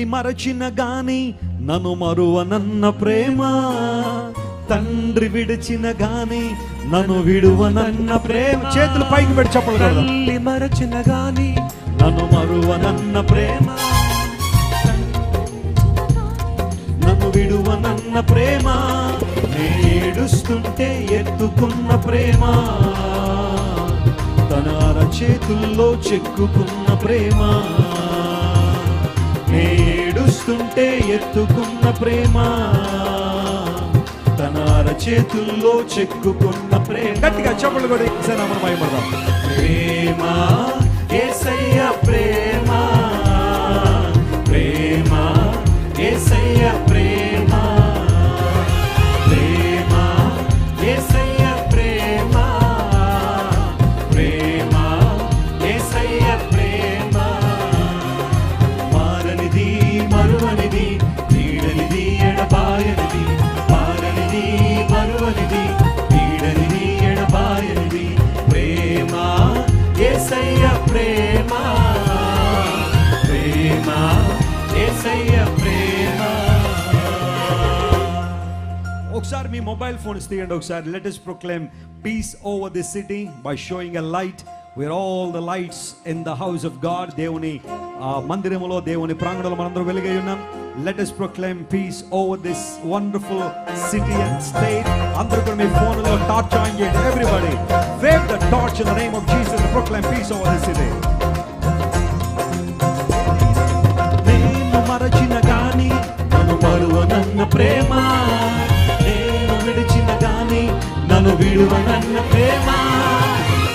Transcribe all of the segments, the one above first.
తల్లి మరచిన గాని నన్ను మరువనన్న ప్రేమ, తండ్రి విడిచిన గాని నన్ను విడువనన్న ప్రేమ. చేతులు పైకి పెట్టి చెప్పాలి. తల్లి మరచిన గాని నన్ను మరువనన్న ప్రేమ, నన్ను విడువనన్న ప్రేమ, ఏడుస్తుంటే ఎత్తుకున్న ప్రేమ, తన అరచేతుల్లో చెక్కుకున్న ప్రేమ, ఏడుస్తుంటే ఎత్తుకున్న ప్రేమ, తన అరచేతుల్లో చెక్కుకున్న ప్రేమ. గట్టిగా చెప్పలు కూడా మనం భయపడదాం. ప్రేమ యేసయ్య ప్రేమ, ప్రేమ యేసయ్య ప్రేమ, ప్రేమ యేసయ్య ప్రేమ, ప్రేమ యేసయ్య ప్రేమ. మారనిది మరువనిది, నీడనిది ఎడబాయనిది, మారనిది మరువనిది, నీడనిది ఎడబాయనిది, ప్రేమ యేసయ్య ప్రేమ, ప్రేమ యేసయ్య ప్రేమ. ఒకసారి మీ మొబైల్ ఫోన్స్ తీయండి ఒకసారి. Let us proclaim peace over this city by showing a light where all the lights in the house of God. దేవుని మందిరములో, దేవుని ప్రాంగణంలో మనందరం వెలుగై ఉన్నాం. Let us proclaim peace over this wonderful city and state. అందరూ కూడా మీ ఫోన్లో టార్చ్ ఆన్ చేయండి. Everybody wave the torch in the name of Jesus and proclaim peace over this city. నేను మరచిన గాని నన్ను మరువనన్న ప్రేమ, నేను విడిచిన గాని నన్ను విడువనన్న ప్రేమ,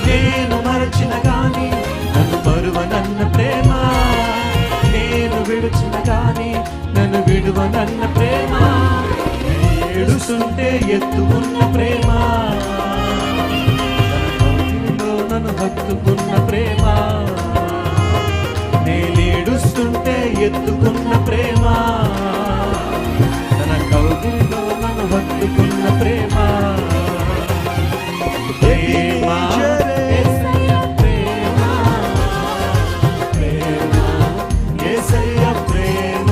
నేను మరచిన గాని నన్ను మరువనన్న ప్రేమ, నేను విడిచిన గాని నన్ను విడువనన్న ప్రేమ, ఏడుస్తుంటే ఎత్తుకున్న ప్రేమ, నన్ను హత్తుకున్న ప్రేమ, నేనేడుస్తుంటే ఎత్తుకున్న ప్రేమ, తన కౌగిలిలో నన్ను హత్తుకున్న ప్రేమ, ప్రేమ యేసయ్య ప్రేమ, ప్రేమ యేసయ్య ప్రేమ,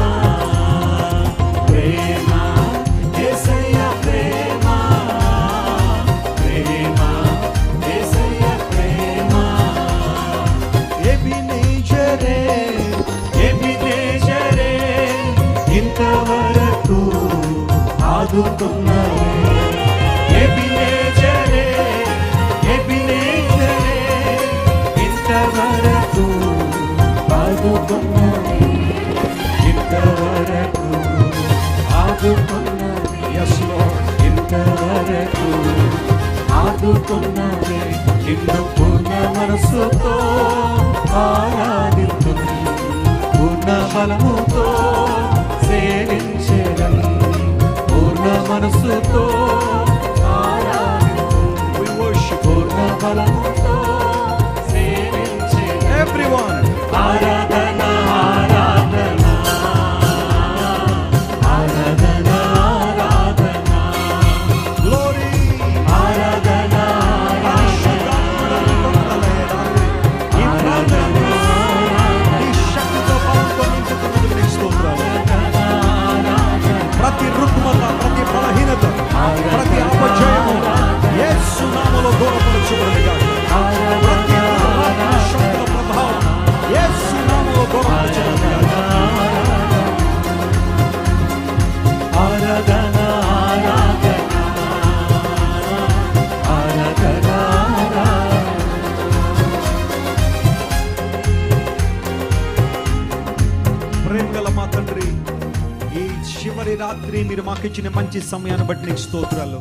ప్రేమ యేసయ్య ప్రేమ, ప్రేమ యేసయ్య ప్రేమ. ఎబినేజరే, ఎబినేజరే, ఇంతవరకు ఆదుకున్నావే. ఎబినేజరే, ఎబినేజరే, ఇంతవరకు ఆదుకున్నావే, ఇంతవరకు ఆదుకున్నావే. Yes Lord, ఇంతవరకు ఆదుకున్నావే. నిన్ను పూర్ణ మనసుతో ఆరాధింతును, పూర్ణ బలముతో సేవించెదను, పూర్ణ మనసుతో ఆరాధింతును, పూర్ణ బలముతో సేవించెదను. Everyone, ఆరాధన ఆరాధన ఆరాధన ఆరాధన, గ్లోరీ ఆరాధన ఆరాధన, ఈ ప్రార్థన ఈ శక్తితో పాటుతో నింపుతున్నందుకు నీకు స్తోత్రాలు. ప్రతి రుగ్మత, ప్రతి బలహీనత, ప్రతి అపజయము యేసు నామములో దూరపరచబడుగాక. ప్రతి శక్తుల ప్రభావం యేసు నామములో దూరపరచబడుగాక. ఆరాధన ఆరాధన ఆరాధన ఆరాధన. ప్రేమగల మా తండ్రి, ఈ చివరి రాత్రి మీరు మాకు ఇచ్చిన మంచి సమయాన్ని బట్టి నీకు స్తోత్రాలు.